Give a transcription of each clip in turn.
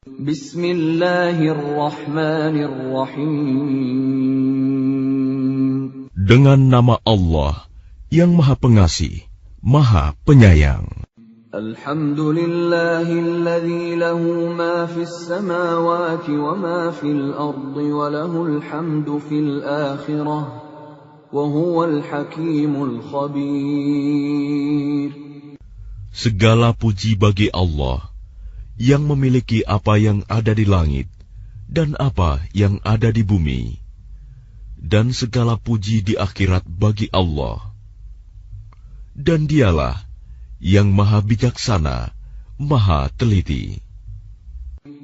Bismillahirrahmanirrahim. Dengan nama Allah yang Maha Pengasih, Maha Penyayang. Alhamdulillahilladzi lahu ma fis samawati wa ma fil ardi wa lahul hamdu fil akhirah wa huwal hakimul khabir. Segala puji bagi Allah yang memiliki apa yang ada di langit dan apa yang ada di bumi, dan segala puji di akhirat bagi Allah. Dan Dialah yang Maha Bijaksana, Maha Teliti.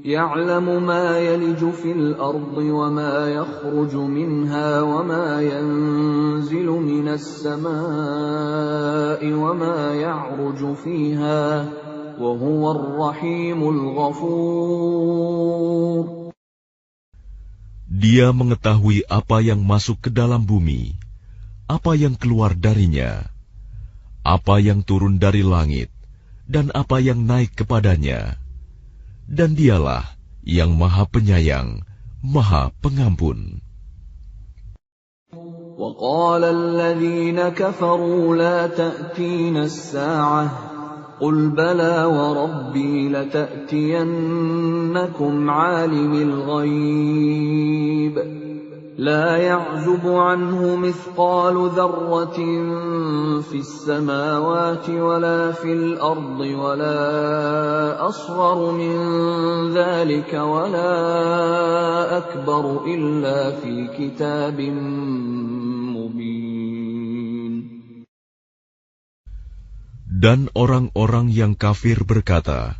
Ya'lamu ma yaliju fil ardi wa ma yakhruju minha wa ma yanzilu minas samaa'i wa ma ya'ruju fiha wa huwar rahimul ghafur. Dia mengetahui apa yang masuk ke dalam bumi, apa yang keluar darinya, apa yang turun dari langit, dan apa yang naik kepadanya. Dan Dialah yang Maha Penyayang, Maha Pengampun. وَقَالَ الَّذِينَ كَفَرُوا لَا تَأْتِينَا السَّاعَةُ قُلْ بَلَى وَرَبِّي لَتَأْتِيَنَّكُمْ عَالِمِ الْغَيْبِ لَا يَعْزُبُ عَنْهُ مِثْقَالُ ذَرَّةٍ فِي السَّمَاوَاتِ وَلَا فِي الْأَرْضِ وَلَا أَصْغَرُ مِنْ ذَلِكَ وَلَا أَكْبَرُ إِلَّا فِي كِتَابٍ مُبِينٍ. Dan orang-orang yang kafir berkata,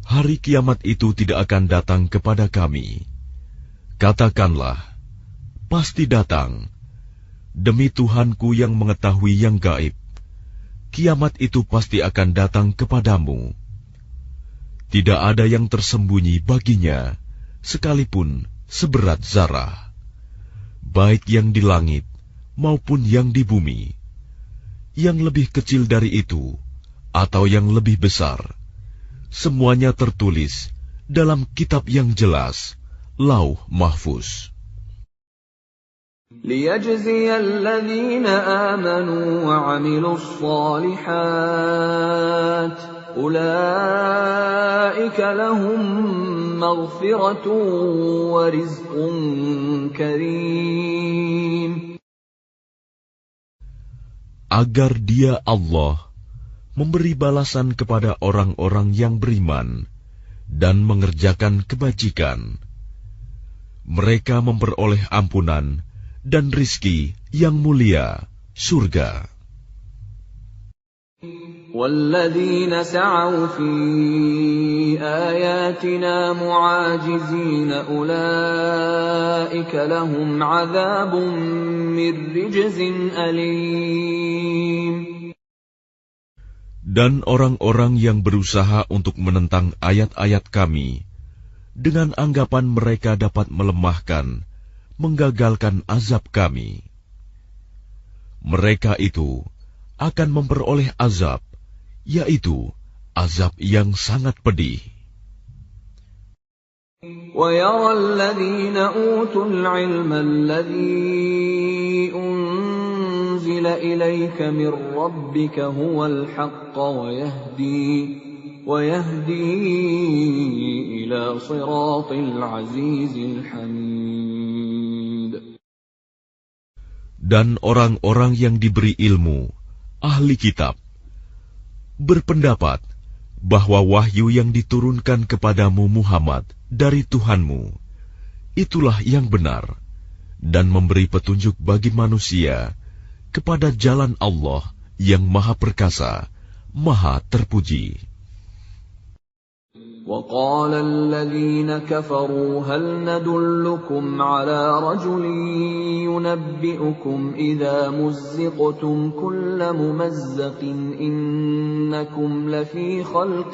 hari kiamat itu tidak akan datang kepada kami. Katakanlah, pasti datang. Demi Tuhanku yang mengetahui yang gaib, kiamat itu pasti akan datang kepadamu. Tidak ada yang tersembunyi baginya, sekalipun seberat zarah, baik yang di langit maupun yang di bumi, yang lebih kecil dari itu atau yang lebih besar. Semuanya tertulis dalam kitab yang jelas, Lauh Mahfuz. لِيَجْزِيَ الَّذِينَ آمَنُوا وَعَمِلُوا الصَّالِحَاتِ أُولَئِكَ لَهُم مَّغْفِرَةٌ وَرِزْقٌ كَرِيمٌ. Agar Dia Allah memberi balasan kepada orang-orang yang beriman dan mengerjakan kebajikan. Mereka memperoleh ampunan dan rizki yang mulia, surga. وَالَّذِينَ سَعَوْا فِي آيَاتِنَا مُعَاجِزِينَ أُولَئِكَ لَهُمْ عَذَابٌ مِّن رِّجْزٍ أَلِيمٌ. Dan orang-orang yang berusaha untuk menentang ayat-ayat kami, dengan anggapan mereka dapat melemahkan, menggagalkan azab kami, mereka itu akan memperoleh azab, yaitu azab yang sangat pedih. وَيَرَى الَّذِينَ أُوتُوا الْعِلْمَ الَّذِي أُنزِلَ إِلَيْكَ مِن رَّبِّكَ هُوَ الْحَقَّ وَيَهْدِي إِلَى صِرَاطِ الْعَزِيزِ الْحَمِيدِ. Dan orang-orang yang diberi ilmu, ahli kitab, berpendapat bahwa wahyu yang diturunkan kepadamu Muhammad dari Tuhanmu, itulah yang benar, dan memberi petunjuk bagi manusia kepada jalan Allah yang Maha Perkasa, Maha Terpuji. وَقَالَ الَّذِينَ كَفَرُوا هَلْ نَدُلُّكُمْ عَلَى رَجُلٍ يُنَبِّئُكُمْ إِذَا مُزِّقْتُمْ كُلَّ مُمَزَّقٍ إِنَّكُمْ لَفِي خَلْقٍ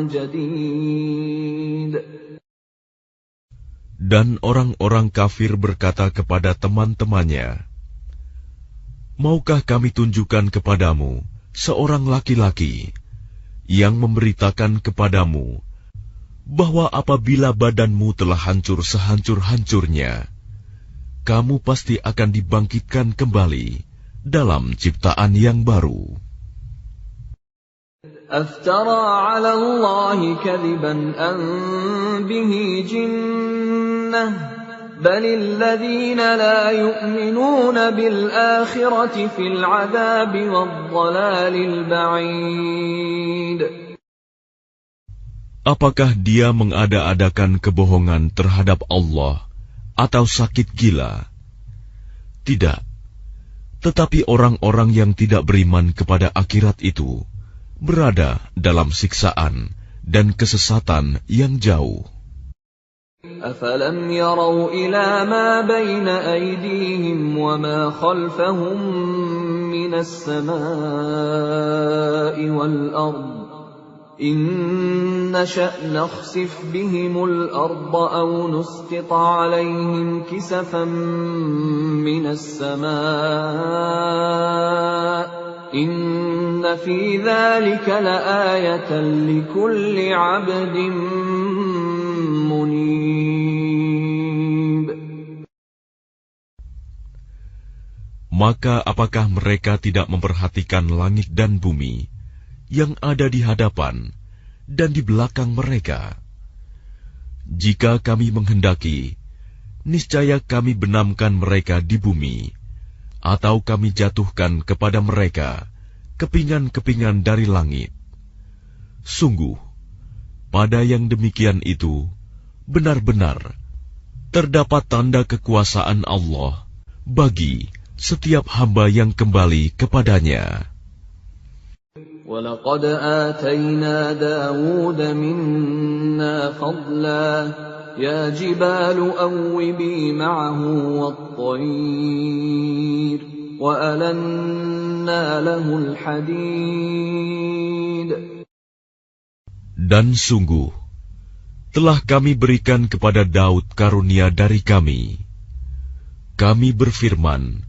جَدِيدٍ. Dan orang-orang kafir berkata kepada teman-temannya, maukah kami tunjukkan kepadamu seorang laki-laki yang memberitakan kepadamu bahwa apabila badanmu telah hancur sehancur-hancurnya, kamu pasti akan dibangkitkan kembali dalam ciptaan yang baru. أفترى على الله كذبا أم به جنة بل الذين لا يؤمنون بالآخرة في العذاب والضلال البعيد. Apakah dia mengada-adakan kebohongan terhadap Allah atau sakit gila? Tidak. Tetapi orang-orang yang tidak beriman kepada akhirat itu berada dalam siksaan dan kesesatan yang jauh. أفلم يروا إلى ما بين أيديهم وما خلفهم من السماء والأرض إن نشأ نخسف بهم الأرض أو نسقط عليهم كسفا من السماء إن في ذلك لآية لكل عبد منيب. Maka apakah mereka tidak memperhatikan langit dan bumi yang ada di hadapan dan di belakang mereka? Jika kami menghendaki, niscaya kami benamkan mereka di bumi, atau kami jatuhkan kepada mereka kepingan-kepingan dari langit. Sungguh, pada yang demikian itu, benar-benar terdapat tanda kekuasaan Allah bagi setiap hamba yang kembali kepadanya. وَلَقَدْ آتَيْنَا دَاوُودَ مِنَّا فَضْلًا يَا جِبَالُ أَوِّبِي مَعَهُ وَالطَّيْرَ وَأَلَنَّا لَهُ الْحَدِيدَ. Dan sungguh, telah kami berikan kepada Daud karunia dari kami. Kami berfirman,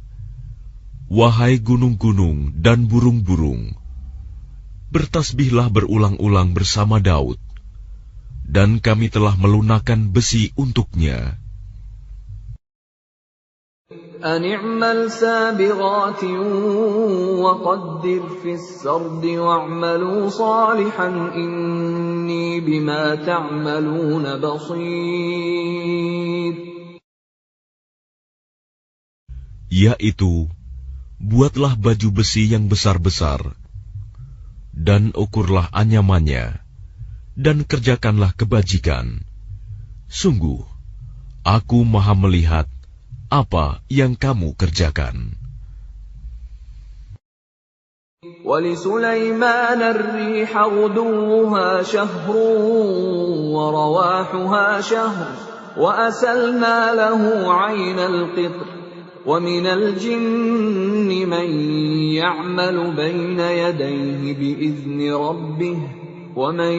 wahai gunung-gunung dan burung-burung, bertasbihlah berulang-ulang bersama Daud, dan kami telah melunakkan besi untuknya. أن اعمل سابغات وقدر في السرد واعملوا صالحا إني بما تعملون بصير. Yaitu, buatlah baju besi yang besar-besar, dan ukurlah anyamannya, dan kerjakanlah kebajikan. Sungguh, aku maha melihat apa yang kamu kerjakan. وَلِسُلَيْمَانَ الرِّيحَ غُدُوُّهَا شَهْرٌ وَرَوَاحُهَا شَهْرٌ وَأَسَلْنَا لَهُ عَيْنَ الْقِطْرِ وَمِنَ الْجِنِّ مَن يَعْمَلُ بَيْنَ يَدَيْهِ بِإِذْنِ رَبِّهِ وَمَن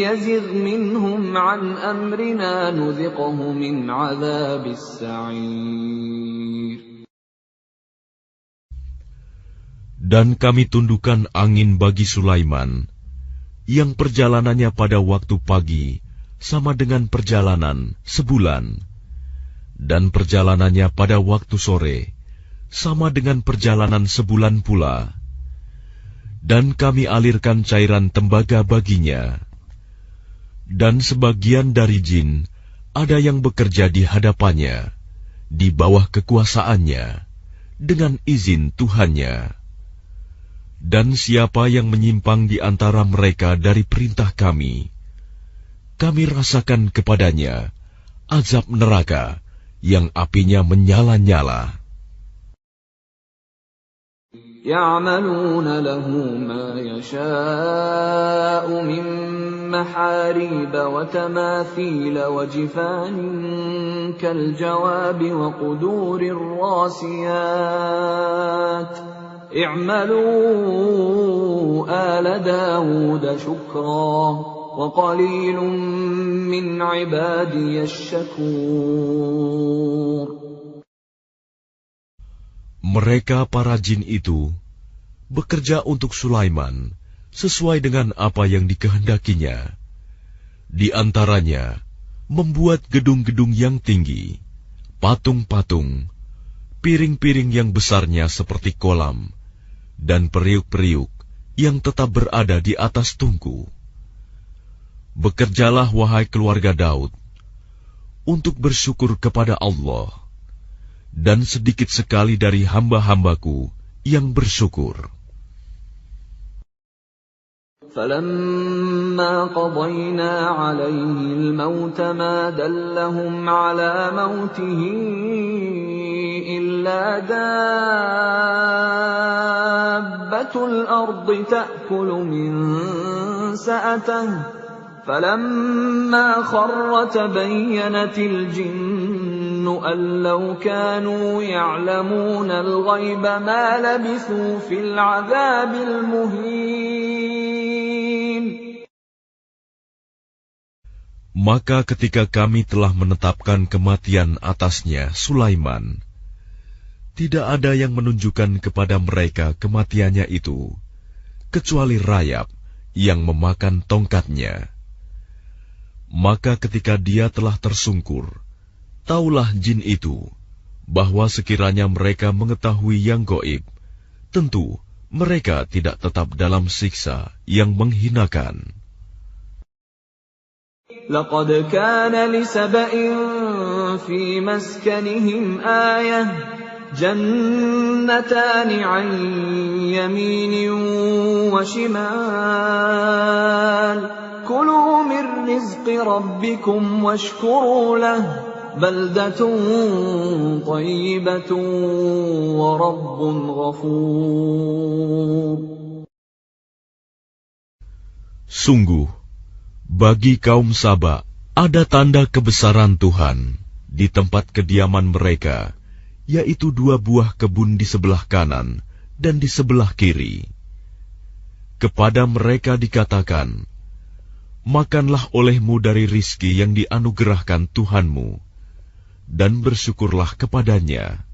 يَزِغْ مِنْهُمْ عَنْ أَمْرِنَا نُذِقْهُ مِنْ عَذَابِ السَّعِيرِ. Dan kami tundukkan angin bagi Sulaiman, yang perjalanannya pada waktu pagi sama dengan perjalanan sebulan, dan perjalanannya pada waktu sore sama dengan perjalanan sebulan pula. Dan kami alirkan cairan tembaga baginya. Dan sebagian dari jin ada yang bekerja di hadapannya, di bawah kekuasaannya, dengan izin Tuhannya. Dan siapa yang menyimpang di antara mereka dari perintah kami rasakan kepadanya azab neraka yang apinya menyala-nyala. يَعْمَلُونَ لَهُ مَا يَشَاءُ مِن مَّحَارِيبَ وَتَمَاثِيلَ وَجِفَانٍ كَالْجَوَابِ وَقُدُورٍ رَّاسِيَاتٍ اعْمَلُوا آلَ دَاوُودَ شُكْرًا وَقَلِيلٌ مِّنْ عِبَادِيَ الشَّكُورُ. Mereka para jin itu bekerja untuk Sulaiman sesuai dengan apa yang dikehendakinya. Di antaranya, membuat gedung-gedung yang tinggi, patung-patung, piring-piring yang besarnya seperti kolam, dan periuk-periuk yang tetap berada di atas tungku. Bekerjalah, wahai keluarga Daud, untuk bersyukur kepada Allah, dan sedikit sekali dari hamba-hambaku yang bersyukur. فَلَمَّا قَضَيْنَا عَلَيْهِ الْمَوْتَ مَا دَلَّهُمْ عَلَى مَوْتِهِ إِلَّا دَابَّةُ الْأَرْضِ تَأْكُلُ مِنْ سَأَتَهُ فَلَمَّا خَرَّ تَبَيَّنَتِ الْجِنُّ أَنْ لَوْ كَانُوا يَعْلَمُونَ الْغَيْبَ مَا لَبِثُوا فِي الْعَذَابِ الْمُهِينِ. Maka ketika kami telah menetapkan kematian atasnya Sulaiman, tidak ada yang menunjukkan kepada mereka kematiannya itu, kecuali rayap yang memakan tongkatnya. Maka ketika dia telah tersungkur, taulah jin itu, bahwa sekiranya mereka mengetahui yang gaib, tentu mereka tidak tetap dalam siksa yang menghinakan. لَقَدْ كَانَ لِسَبَإٍ فِي مَسْكَنِهِمْ آيَةٌ جَنَّتَانِ عَنْ يَمِينٍ وَشِمَالٍ كُلُوا مِنْ رِزْقِ رَبِّكُمْ وَاشْكُرُوا لَهُ بَلْدَةٌ طَيِّبَةٌ وَرَبٌّ غَفُورٌ. Sungguh, bagi kaum Saba ada tanda kebesaran Tuhan di tempat kediaman mereka, yaitu 2 buah kebun di sebelah kanan dan di sebelah kiri. Kepada mereka dikatakan, makanlah olehmu dari rizki yang dianugerahkan Tuhanmu, dan bersyukurlah kepadanya.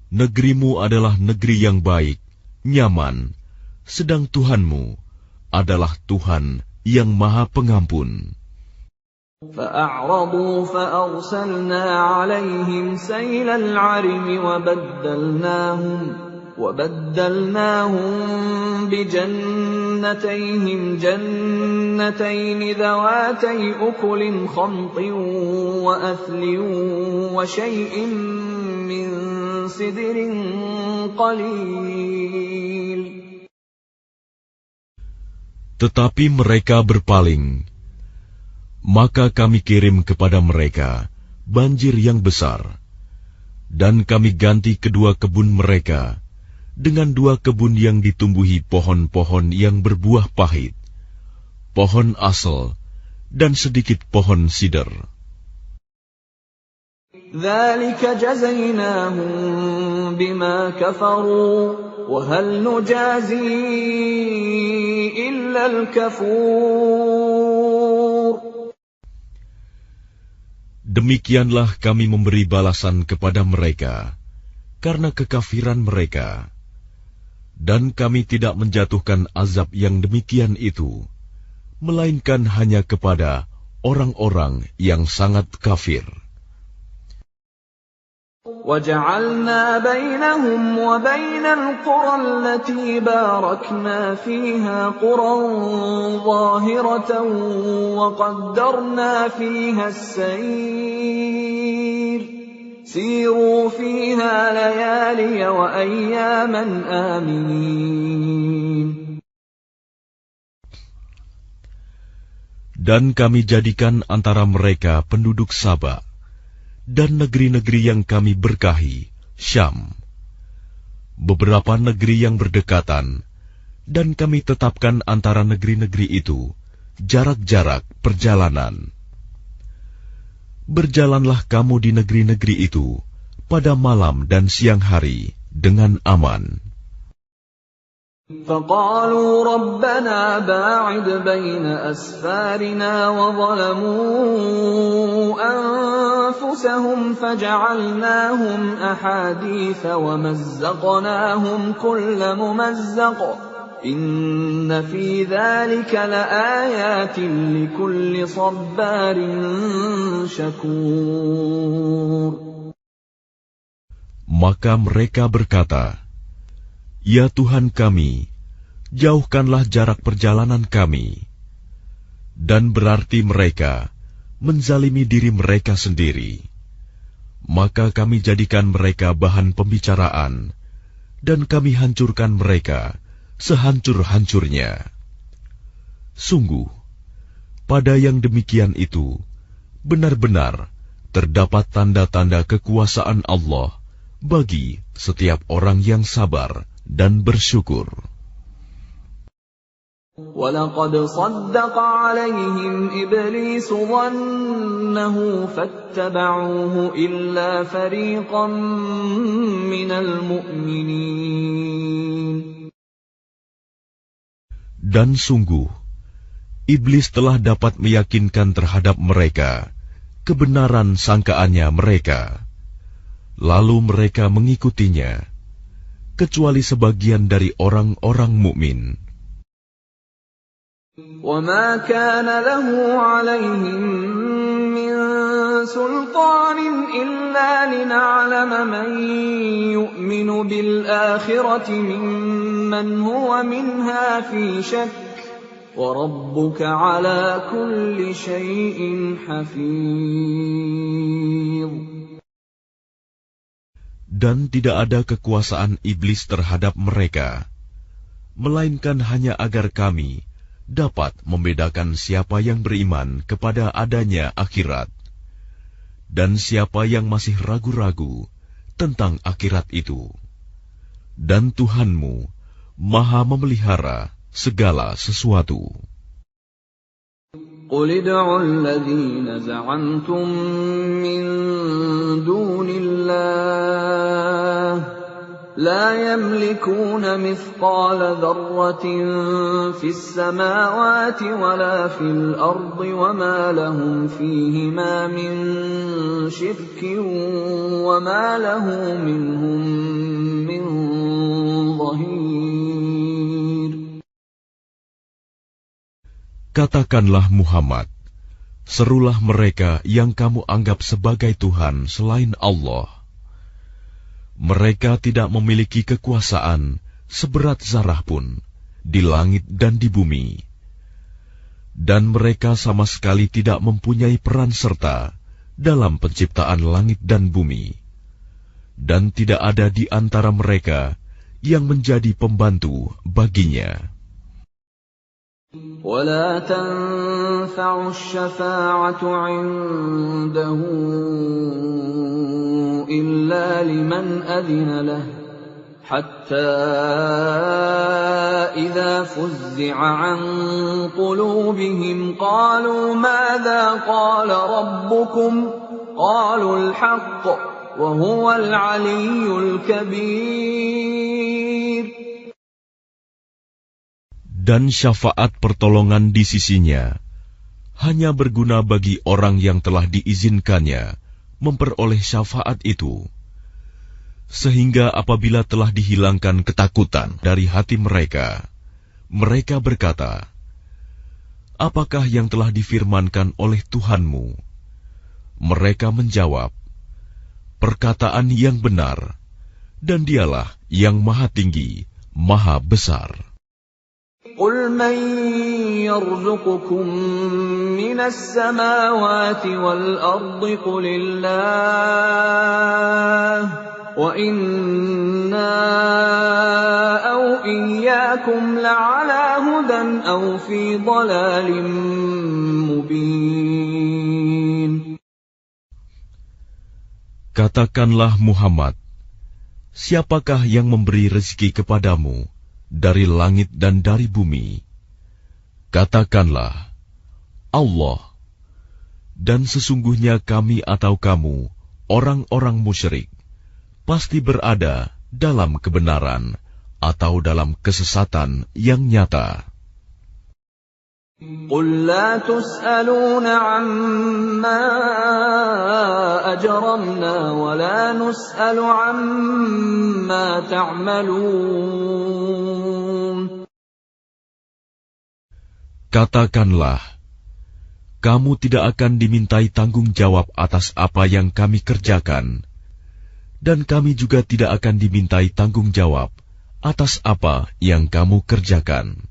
Negerimu adalah negeri yang baik, nyaman, sedang Tuhanmu adalah Tuhan yang Maha Pengampun. فَأَعْرَضُوا فَأَرْسَلْنَا عَلَيْهِمْ سَيْلَ الْعَرِمِ وَبَدَّلْنَاهُمْ بِجَنَّتَيْهِمْ جَنَّتَيْنِ ذَوَاتَيْ أُكُلٍ خَمْطٍ وَأَثْلٍ وَشَيْءٍ مِّن سِدْرٍ قَلِيلٍ. Tetapi mereka berpaling, maka kami kirim kepada mereka banjir yang besar, dan kami ganti kedua kebun mereka dengan 2 kebun yang ditumbuhi pohon-pohon yang berbuah pahit, pohon asal, dan sedikit pohon sider. ذَلِكَ جَزَيْنَاهُمْ بِمَا كَفَرُوا وَهَلْ نُجَازِي إِلَّا الْكَفُورَ. Demikianlah kami memberi balasan kepada mereka karena kekafiran mereka, dan kami tidak menjatuhkan azab yang demikian itu, melainkan hanya kepada orang-orang yang sangat kafir. وَجَعَلْنَا بَيْنَهُمْ وَبَيْنَ الْقُرَى الَّتِي بَارَكْنَا فِيهَا قُرًى ظَاهِرَةً وَقَدَّرْنَا فِيهَا السَّيْرَ سِيرُوا فِيهَا لَيَالِيَ وَأَيَّامًا آمِنِينَ. Dan kami jadikan antara mereka penduduk Saba dan negeri-negeri yang kami berkahi, Syam, beberapa negeri yang berdekatan, dan kami tetapkan antara negeri-negeri itu jarak-jarak perjalanan. Berjalanlah kamu di negeri-negeri itu pada malam dan siang hari dengan aman. فَقَالُوا رَبَّنَا بَاعِدْ بَيْنَ أَسْفَارِنَا وَظَلَمُوا أَنفُسَهُمْ فَجَعَلْنَاهُمْ أَحَادِيثَ وَمَزَّقْنَاهُمْ كُلَّ مُمَزَّقٍ Inna fi dzalika laayatin likulli sabbarin syakur. Maka mereka berkata, "Ya Tuhan kami, jauhkanlah jarak perjalanan kami." Dan berarti mereka menzalimi diri mereka sendiri. Maka kami jadikan mereka bahan pembicaraan, dan kami hancurkan mereka sehancur-hancurnya. Sungguh, pada yang demikian itu, benar-benar terdapat tanda-tanda kekuasaan Allah bagi setiap orang yang sabar dan bersyukur. وَلَقَدْ صَدَّقَ عَلَيْهِمْ إِبْلِيسُ ظَنَّهُ فَاتَّبَعُوهُ إِلَّا فَرِيقًا مِّنَ الْمُؤْمِنِينَ. Dan sungguh, iblis telah dapat meyakinkan terhadap mereka kebenaran sangkaannya mereka. Lalu mereka mengikutinya, kecuali sebagian dari orang-orang mukmin. وَمَا كَانَ لَهُ عَلَيْهِمْ مِنْ سُلْطَانٍ إِلَّا لِنَعْلَمَ مَنْ يُؤْمِنُ بِالْآخِرَةِ مِمَّنْ هُوَ مِنْهَا فِي شَكٍّ وَرَبُّكَ عَلَى كُلِّ شَيْءٍ حَفِيظٌ. Dan tidak ada kekuasaan iblis terhadap mereka, melainkan hanya agar kami dapat membedakan siapa yang beriman kepada adanya akhirat, dan siapa yang masih ragu-ragu tentang akhirat itu. Dan Tuhanmu Maha memelihara segala sesuatu. قُلِ ادْعُوا الَّذِينَ زَعَمْتُم مِّن دُونِ اللَّهِ لَا يَمْلِكُونَ مِثْقَالَ ذَرَّةٍ فِي السَّمَاوَاتِ وَلَا فِي الْأَرْضِ وَمَا لَهُمْ فِيهِمَا مِن شِرْكٍ وَمَا لَهُ مِنْهُم مِّن ظَهِيرٍ. Katakanlah Muhammad, serulah mereka yang kamu anggap sebagai Tuhan selain Allah. Mereka tidak memiliki kekuasaan seberat zarah pun di langit dan di bumi. Dan mereka sama sekali tidak mempunyai peran serta dalam penciptaan langit dan bumi. Dan tidak ada di antara mereka yang menjadi pembantu baginya. وَلَا تَنفَعُ الشَّفَاعَةُ عِندَهُ إِلَّا لِمَنْ أَذِنَ لَهُ حَتَّى إِذَا فُزِّعَ عَنْ قُلُوبِهِمْ قَالُوا مَاذَا قَالَ رَبُّكُمْ قَالُوا الْحَقَّ وَهُوَ الْعَلِيُّ الْكَبِيرُ. Dan syafaat pertolongan di sisinya hanya berguna bagi orang yang telah diizinkannya memperoleh syafaat itu, sehingga apabila telah dihilangkan ketakutan dari hati mereka, mereka berkata, "Apakah yang telah difirmankan oleh Tuhanmu?" Mereka menjawab, "Perkataan yang benar, dan Dialah yang Maha Tinggi, Maha Besar." قُلْ مَنْ يَرْزُقُكُمْ مِنَ السَّمَاوَاتِ وَالْأَرْضِ قُلِ اللَّهُ وَإِنَّا أَوْ إِيَّاكُمْ لَعَلَى هُدًى أَوْ فِي ضَلَالٍ مُبِينٍ. Katakanlah Muhammad, siapakah yang memberi rezeki kepadamu dari langit dan dari bumi? Katakanlah, Allah. Dan sesungguhnya kami atau kamu, orang-orang musyrik, pasti berada dalam kebenaran atau dalam kesesatan yang nyata. قُل لَّا تُسْأَلُونَ عَمَّا أَجْرَمْنَا وَلَا نُسْأَلُ عَمَّا تَعْمَلُونَ. Katakanlah, kamu tidak akan dimintai tanggung jawab atas apa yang kami kerjakan, dan kami juga tidak akan dimintai tanggung jawab atas apa yang kamu kerjakan.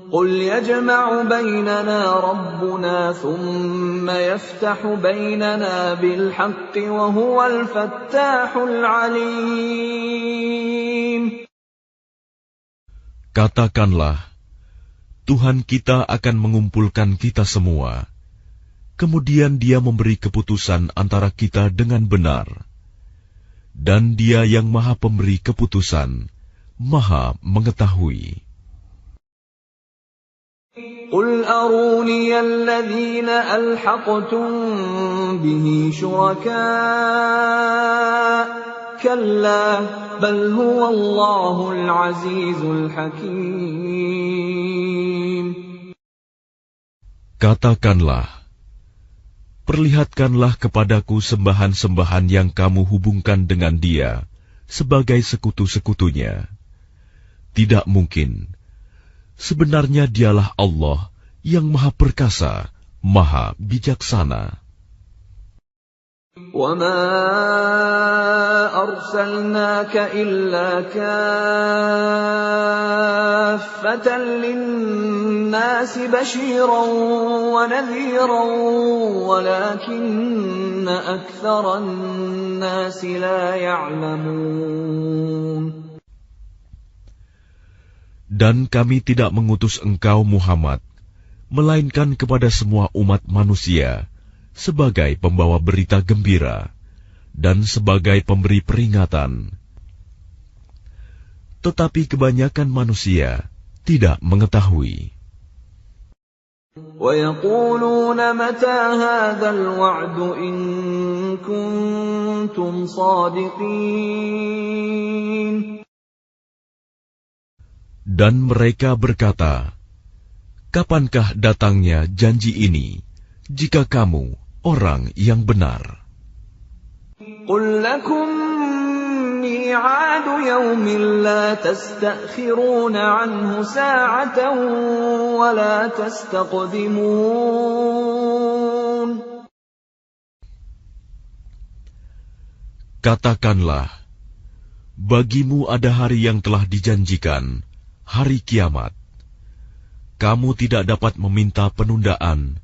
قل يجمع بيننا ربنا ثم يفتح بيننا بالحق وهو الفتاح العليم. Katakanlah, Tuhan kita akan mengumpulkan kita semua, kemudian Dia memberi keputusan antara kita dengan benar, dan Dia yang Maha Pemberi keputusan, Maha Mengetahui. قل أروني الذين ألحقتم به شركاء كلا بل هو الله العزيز الحكيم. Katakanlah, perlihatkanlah kepadaku sembahan-sembahan yang kamu hubungkan dengan Dia sebagai sekutu-sekutunya. Tidak mungkin. Sebenarnya Dialah Allah yang Maha Perkasa, Maha Bijaksana. وَمَا أَرْسَلْنَاكَ إِلَّا كَافَّةً لِلنَّاسِ بَشِيرًا وَنَذِيرًا وَلَكِنَّ أَكْثَرَ النَّاسِ لَا يَعْلَمُونَ. Dan kami tidak mengutus engkau Muhammad, melainkan kepada semua umat manusia, sebagai pembawa berita gembira, dan sebagai pemberi peringatan. Tetapi kebanyakan manusia tidak mengetahui. وَيَقُولُونَ مَتَى هَذَا الْوَعْدُ إِن كُنتُمْ صَادِقِينَ. Dan mereka berkata, kapankah datangnya janji ini, jika kamu orang yang benar? قُل لَّكُم مِّيعَادُ يَوْمٍ لَّا تَسْتَأْخِرُونَ عَنْهُ سَاعَةً وَلَا تَسْتَقْدِمُونَ. Katakanlah, bagimu ada hari yang telah dijanjikan, hari kiamat. Kamu tidak dapat meminta penundaan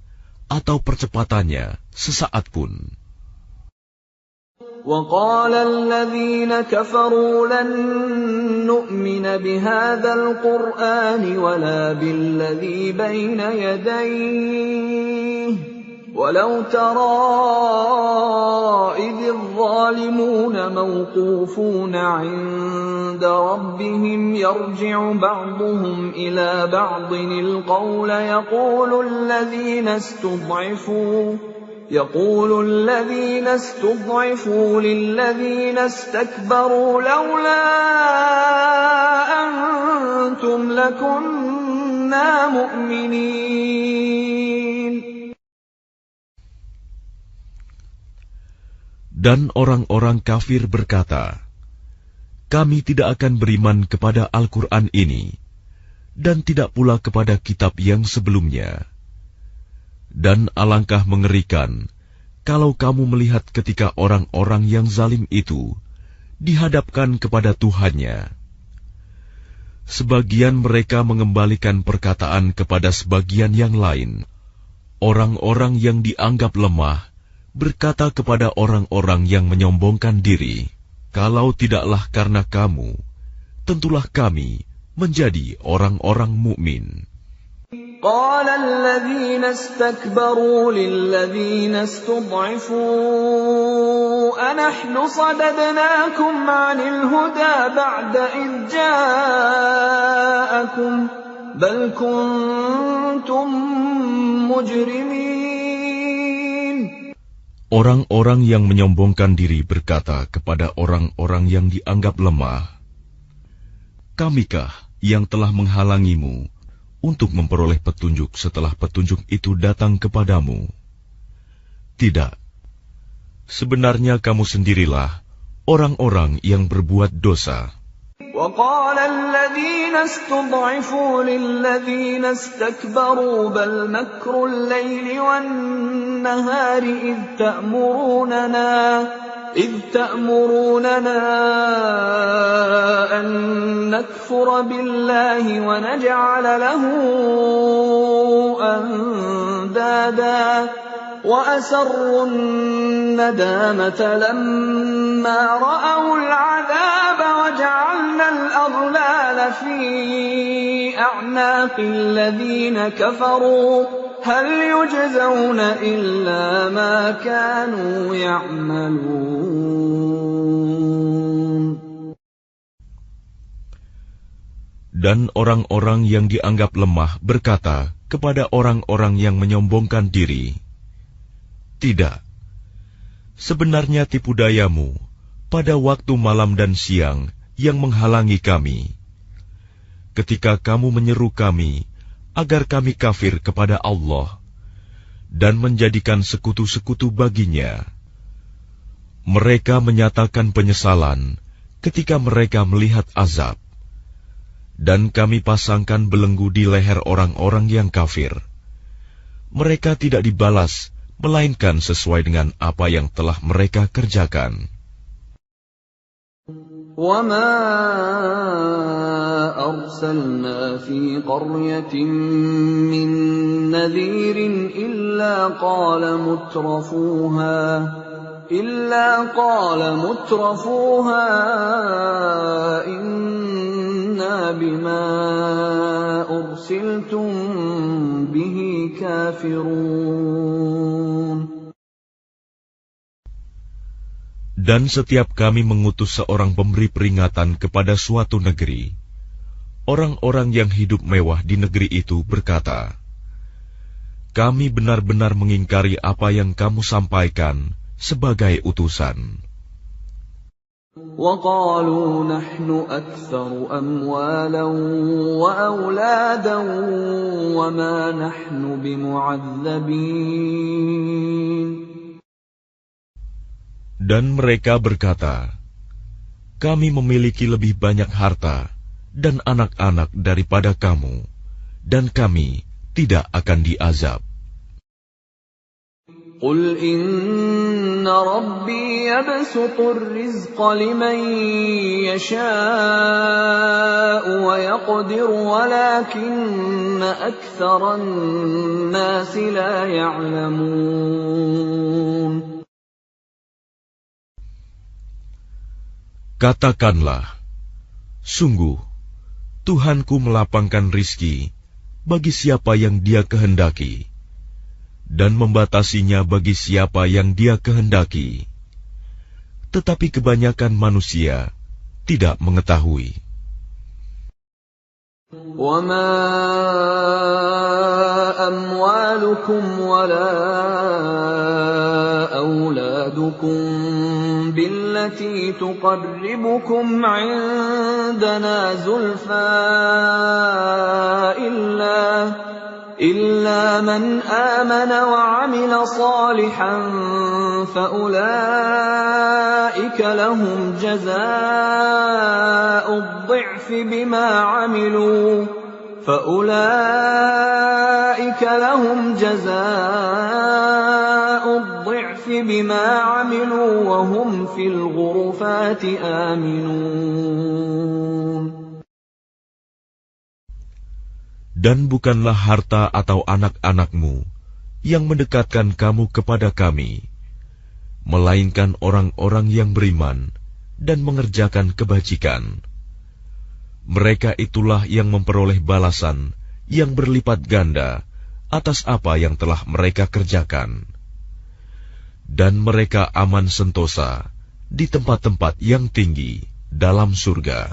atau percepatannya sesaat pun. وَقَالَ الَّذِينَ كَفَرُوا لَن نُّؤْمِنَ بِهَذَا الْقُرْآنِ وَلَا بِالَّذِي بَيْنَ يَدَيْهِ وَلَوْ تَرَىٰ إِذِ الظَّالِمُونَ مَوْقُوفُونَ عِندَ رَبِّهِمْ يَرْجِعُ بَعْضُهُمْ إِلَىٰ بَعْضٍ الْقَوْلَ يقول الذين استضعفوا للذين استكبروا لولا أنتم لكنا مؤمنين. Dan orang-orang kafir berkata, kami tidak akan beriman kepada Al-Quran ini, dan tidak pula kepada kitab yang sebelumnya. Dan alangkah mengerikan kalau kamu melihat ketika orang-orang yang zalim itu dihadapkan kepada Tuhannya. Sebagian mereka mengembalikan perkataan kepada sebagian yang lain. Orang-orang yang dianggap lemah berkata kepada orang-orang yang menyombongkan diri, kalau tidaklah karena kamu, tentulah kami menjadi orang-orang mukmin. قال الذين استكبروا للذين استضعفوا أنحن صددناكم عن الهدى بعد إذ جاءكم بل كنتم مجرمين. Orang-orang yang menyombongkan diri berkata kepada orang-orang yang dianggap lemah, kamikah yang telah menghalangimu untuk memperoleh petunjuk setelah petunjuk itu datang kepadamu? Tidak. Sebenarnya kamu sendirilah orang-orang yang berbuat dosa. وقال الذين استضعفوا للذين استكبروا بل مكر الليل والنهار إذ تأمروننا أن نكفر بالله ونجعل له أندادا وأسروا الندامة لما رأوا العذاب وجعلنا الأغلال في أعناق الذين كفروا هل يجزون إلا ما كانوا يعملون. Dan orang-orang yang dianggap lemah berkata kepada orang-orang yang menyombongkan diri, "Tidak, sebenarnya tipu dayamu pada waktu malam dan siang yang menghalangi kami. Ketika kamu menyeru kami agar kami kafir kepada Allah dan menjadikan sekutu-sekutu baginya. Mereka menyatakan penyesalan ketika mereka melihat azab. Dan kami pasangkan belenggu di leher orang-orang yang kafir. Mereka tidak dibalas, melainkan sesuai dengan apa yang telah mereka kerjakan." وَمَا أَرْسَلْنَا فِي قَرْيَةٍ مِّن نَّذِيرٍ إِلَّا قَالَ مُتْرَفُوهَا إِنَّا بِمَا أُرْسِلْتُم بِهِ كَافِرُونَ. Dan setiap kami mengutus seorang pemberi peringatan kepada suatu negeri, orang-orang yang hidup mewah di negeri itu berkata, "Kami benar-benar mengingkari apa yang kamu sampaikan sebagai utusan." وَقَالُوا نَحْنُ أَكْثَرُ أَمْوَالًا وَأَوْلَادًا وَمَا نَحْنُ بِمُعَذَّبِينَ. Dan mereka berkata, "Kami memiliki lebih banyak harta dan anak-anak daripada kamu, dan kami tidak akan diazab." قُلْ إِنَّ رَبِّي يَبْسُطُ الرِّزْقَ لِمَن يَشَاءُ وَيَقْدِرُ وَلَكِنَّ أَكْثَرَ النَّاسِ لَا يَعْلَمُونَ. Katakanlah, "Sungguh, Tuhanku melapangkan rizki bagi siapa yang Dia kehendaki, dan membatasinya bagi siapa yang Dia kehendaki. Tetapi kebanyakan manusia tidak mengetahui." وَمَا أَمْوَالُكُمْ وَلَا أَوْلَادُكُمْ بِالَّتِي تُقَرِّبُكُمْ عِندَنَا زُلْفَىٰ إِلَّا مَنْ آمَنَ وَعَمِلَ صَالِحًا فَأُولَٰئِكَ لَهُمْ جَزَاءُ الضِّعْفِ بِمَا عَمِلُوا وَهُمْ فِي الْغُرُفَاتِ آمِنُونَ. Dan bukanlah harta atau anak-anakmu yang mendekatkan kamu kepada kami, melainkan orang-orang yang beriman dan mengerjakan kebajikan. Mereka itulah yang memperoleh balasan yang berlipat ganda atas apa yang telah mereka kerjakan. Dan mereka aman sentosa di tempat-tempat yang tinggi dalam surga.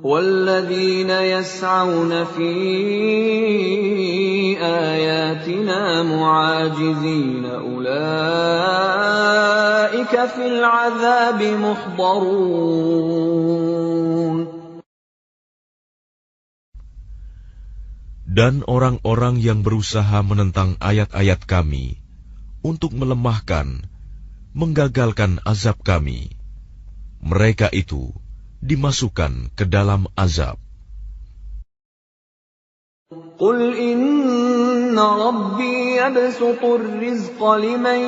وَالَّذِينَ يَسْعَوْنَ فِي آيَاتِنَا مُعَاجِزِينَ أُولَٰئِكَ فِي الْعَذَابِ مُحْضَرُونَ. Dan orang-orang yang berusaha menentang ayat-ayat kami untuk melemahkan, menggagalkan azab kami, mereka itu dimasukkan ke dalam azab. Qul inna rabbi yabsutur rizqa liman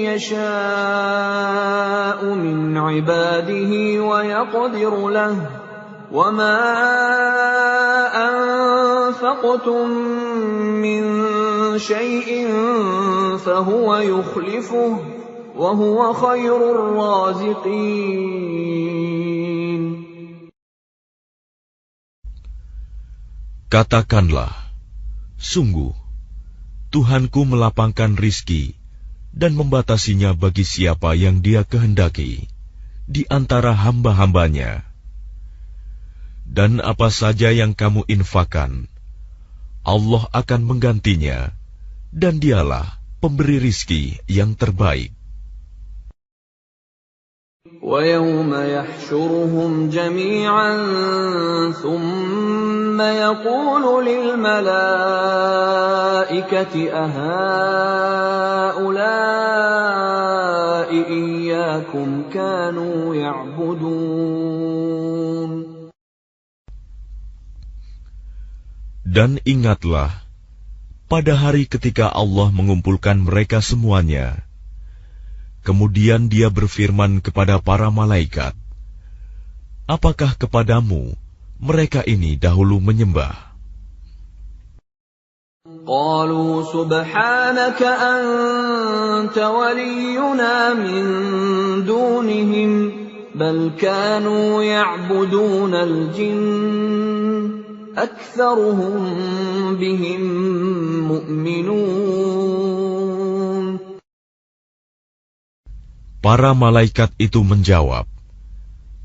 yasha'u min ibadihi wa yaqdiru lahu wa ma anfaqtum min shay'in fahuwa yukhlifuhu wa huwa khairur raziqin. Katakanlah, sungguh, Tuhanku melapangkan rizki dan membatasinya bagi siapa yang Dia kehendaki di antara hamba-hambanya. Dan apa saja yang kamu infakkan, Allah akan menggantinya, dan Dialah pemberi rizki yang terbaik. وَيَوْمَ يَحْشُرُهُمْ جَمِيعًا ثُمَّ يَقُولُ لِلْمَلَائِكَةِ أَهَؤُلَاءِ إِيَّاكُمْ كَانُوا يَعْبُدُونَ. Dan ingatlah, pada hari ketika Allah mengumpulkan mereka semuanya, kemudian Dia berfirman kepada para malaikat, apakah kepadamu mereka ini dahulu menyembah? قالوا سبحانك أنت ولينا من دونهم بل كانوا يعبدون الجن أكثرهم بهم مؤمنون. Para malaikat itu menjawab,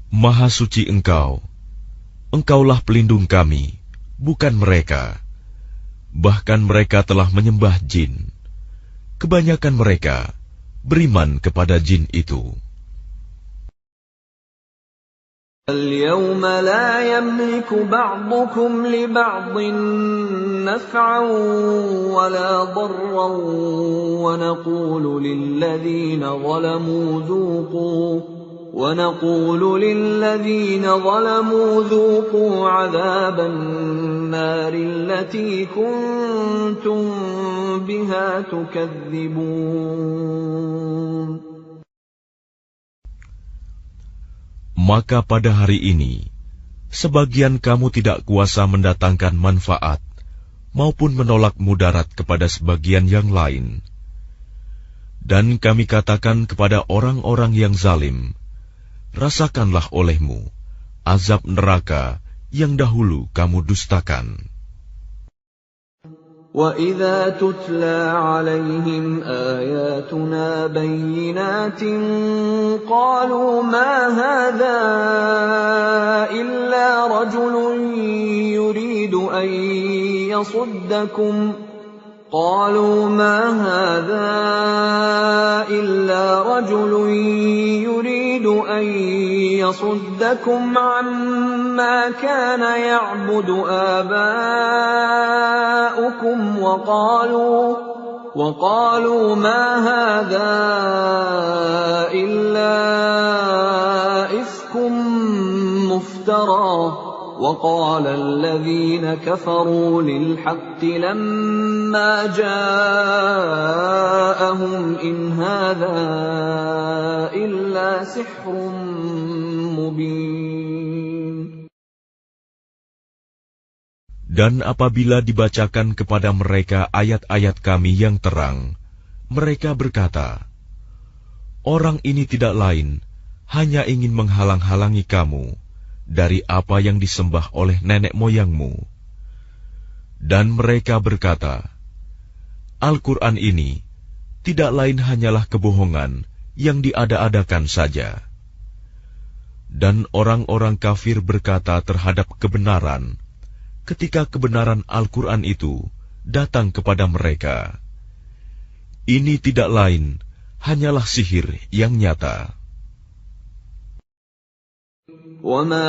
Maha suci Engkau, Engkaulah pelindung kami, bukan mereka. Bahkan mereka telah menyembah jin. Kebanyakan mereka beriman kepada jin itu. اليوم لا يملك بعضكم لبعض نفعا ولا ضرا ونقول للذين ظلموا ذوقوا عذاب النار التي كنتم بها تكذبون. Maka pada hari ini, sebagian kamu tidak kuasa mendatangkan manfaat maupun menolak mudarat kepada sebagian yang lain. Dan kami katakan kepada orang-orang yang zalim, rasakanlah olehmu azab neraka yang dahulu kamu dustakan. وَإِذَا تُتْلَى عَلَيْهِمْ آيَاتُنَا بَيِّنَاتٍ قَالُوا مَا هَذَا إِلَّا رَجُلٌ يُرِيدُ أَن يَصُدَّكُمْ عَمَّا كَانَ يَعْبُدُ آبَاؤُكُمْ وَقَالُوا مَا هَذَا إِلَّا إِفْكٌ مُفْتَرًى وَقَالَ الَّذِينَ كَفَرُوا لِلْحَقِّ لَمَّا جَاءَهُمْ إِنْ هَذَا إِلَّا سِحْرٌ مُبِينٌ. Dan apabila dibacakan kepada mereka ayat-ayat kami yang terang, mereka berkata, orang ini tidak lain, hanya ingin menghalang-halangi kamu dari apa yang disembah oleh nenek moyangmu. Dan mereka berkata, Al-Quran ini tidak lain hanyalah kebohongan yang diada-adakan saja. Dan orang-orang kafir berkata terhadap kebenaran, ketika kebenaran Al-Quran itu datang kepada mereka, ini tidak lain hanyalah sihir yang nyata. وَمَا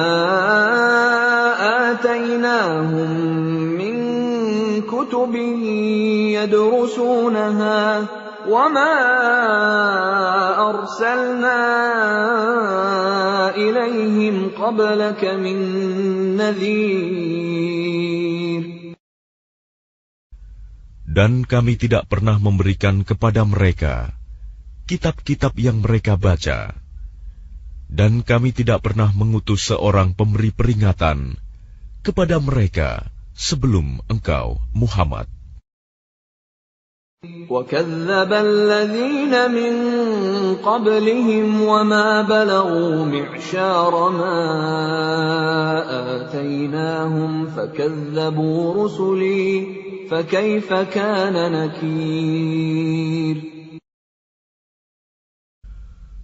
آتَيْنَاهُمْ مِنْ كُتُبٍ يَدْرُسُونَهَا وَمَا أَرْسَلْنَا إِلَيْهِمْ قَبْلَكَ مِن نَّذِيرٍ. Dan kami tidak pernah memberikan kepada mereka kitab-kitab yang mereka baca, dan kami tidak pernah mengutus seorang pemberi peringatan kepada mereka sebelum engkau, Muhammad. وَكَذَّبَ الَّذِينَ مِن قَبْلِهِمْ وَمَا بَلَغُوا مِعْشَارَ مَا آتَيْنَاهُمْ فَكَذَّبُوا رُسُلِي فَكَيْفَ كَانَ نَكِيرِ.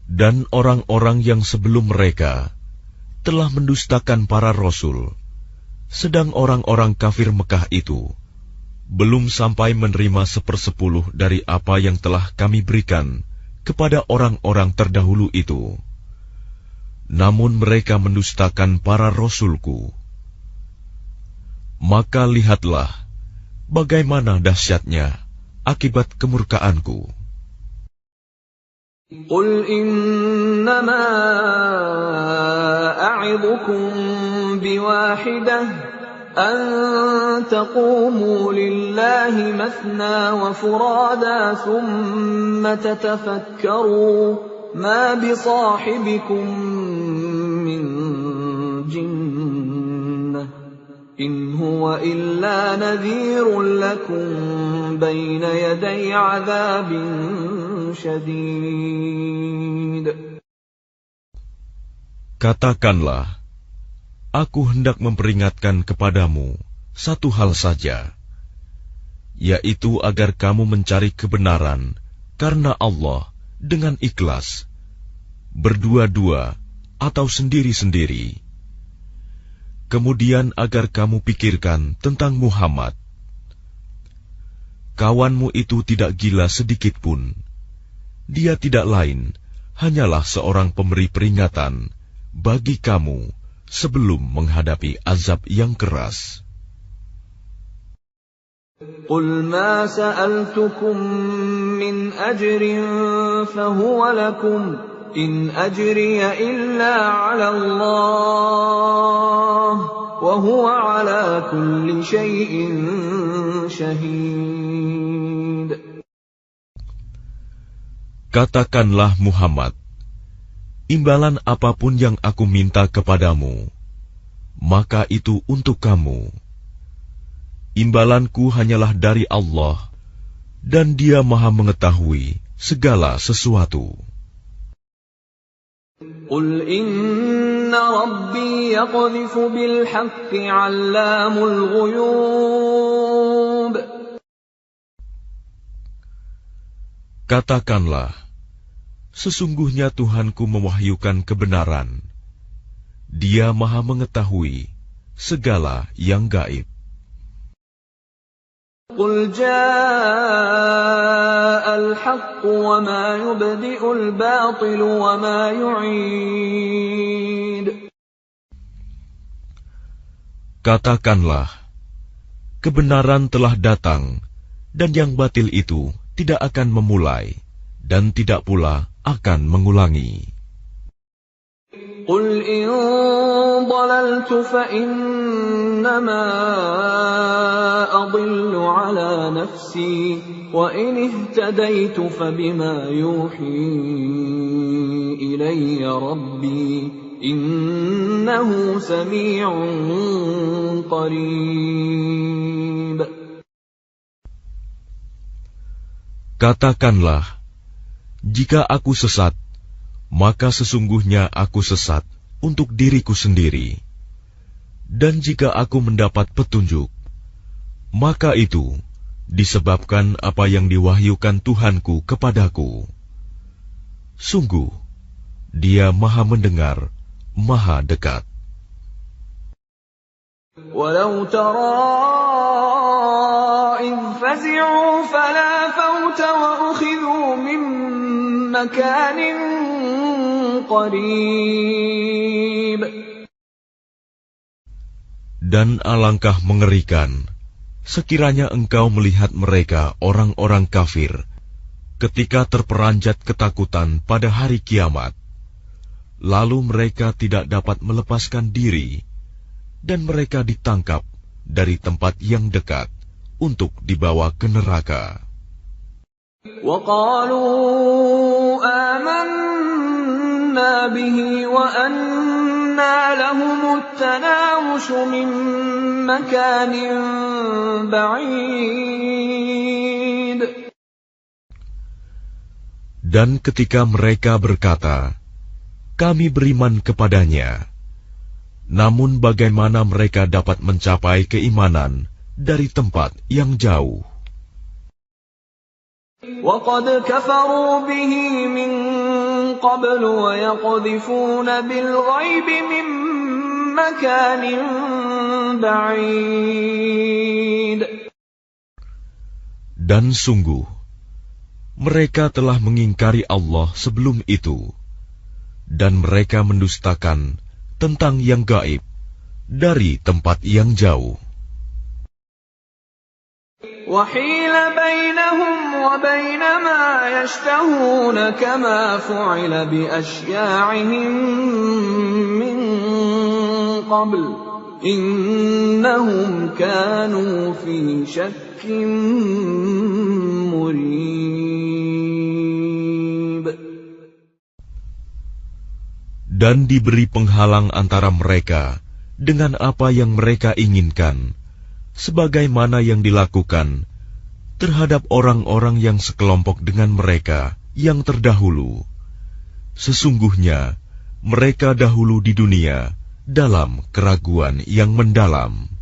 Dan orang-orang yang sebelum mereka telah mendustakan para rasul, sedang orang-orang kafir Mekah itu belum sampai menerima 1/10 dari apa yang telah kami berikan kepada orang-orang terdahulu itu. Namun mereka mendustakan para rasulku. Maka lihatlah bagaimana dahsyatnya akibat kemurkaanku. قُلْ إِنَّمَا أَعِظُكُم بِوَاحِدَةٍ أَن تَقُومُوا لِلَّهِ مَثْنَىٰ وَفُرَادَىٰ ثُمَّ تَتَفَكَّرُوا مَا بِصَاحِبِكُم مِّن جِنَّةٍ إِنْ هُوَ إِلَّا نَذِيرٌ لَّكُم بَيْنَ يَدَيْ عَذَابٍ شَدِيدٍ. Katakanlah, aku hendak memperingatkan kepadamu satu hal saja, yaitu agar kamu mencari kebenaran karena Allah dengan ikhlas, berdua-dua atau sendiri-sendiri. Kemudian agar kamu pikirkan tentang Muhammad. Kawanmu itu tidak gila sedikit pun. Dia tidak lain, hanyalah seorang pemberi peringatan bagi kamu sebelum menghadapi azab yang keras. قُلْ مَا سَأَلْتُكُم مِّنْ أَجْرٍ فَهُوَ لَكُمْ إِنْ أَجْرِيَ إِلَّا عَلَى اللَّهِ وَهُوَ عَلَى كُلِّ شَيْءٍ شَهِيدٌ. Katakanlah Muhammad, imbalan apapun yang aku minta kepadamu, maka itu untuk kamu. Imbalanku hanyalah dari Allah, dan Dia Maha mengetahui segala sesuatu. قُلْ إِنَّ رَبِّي يَقْذِفُ بِالْحَقِّ عَلَّامُ الْغُيُوبِ. Katakanlah, sesungguhnya Tuhanku mewahyukan kebenaran. Dia Maha mengetahui segala yang gaib. قُلْ جَاءَ الْحَقُّ وَمَا يُبْدِئُ الْبَاطِلُ وَمَا يُعِيدُ. Katakanlah, kebenaran telah datang, dan yang batil itu tidak akan memulai, dan tidak pula akan mengulangi. قُلْ إِن ضَلَلْتُ فَإِنَّمَا أَضِلُّ عَلَى نَفْسِي وَإِنِ اهْتَدَيْتُ فَبِمَا يُوحِي إِلَيَّ رَبِّي إِنَّهُ سَمِيعٌ قَرِيبٌ. Katakanlah, jika aku sesat, maka sesungguhnya aku sesat untuk diriku sendiri. Dan jika aku mendapat petunjuk, maka itu disebabkan apa yang diwahyukan Tuhanku kepadaku. Sungguh, Dia Maha mendengar, Maha dekat. وَلَوْ تَرَىٰ إِذْ فَزِعُوا فَلَا فَوْتَ وَأُخِذُوا مِن مَّكَانٍ قَرِيبٍ. Dan alangkah mengerikan sekiranya engkau melihat mereka orang-orang kafir ketika terperanjat ketakutan pada hari kiamat, lalu mereka tidak dapat melepaskan diri, dan mereka ditangkap dari tempat yang dekat untuk dibawa ke neraka. وَقَالُوا آمَنَّا بِهِ وَأَنَّى لَهُمُ التَّنَاوُشُ مِنْ مَكَانٍ بَعِيدٍ. Dan ketika mereka berkata, kami beriman kepadanya, namun bagaimana mereka dapat mencapai keimanan dari tempat yang jauh? وَقَدْ كَفَرُوا بِهِ مِنْ قَبْلُ وَيَقْذِفُونَ بِالْغَيْبِ مِنْ مَكَانٍ بَعِيدٍ. Dan sungguh, mereka telah mengingkari Allah sebelum itu, dan mereka mendustakan tentang yang gaib dari tempat yang jauh. وَحِيلَ بَيْنَهُمْ وَبَيْنَ مَا يَشْتَهُونَ كَمَا فُعِلَ بِأَشْيَاعِهِمْ مِنْ قَبْلُ إِنَّهُمْ كَانُوا فِي شَكٍّ مُرِيبٍ. Dan diberi penghalang antara mereka dengan apa yang mereka inginkan, sebagaimana yang dilakukan terhadap orang-orang yang sekelompok dengan mereka yang terdahulu. Sesungguhnya mereka dahulu di dunia dalam keraguan yang mendalam.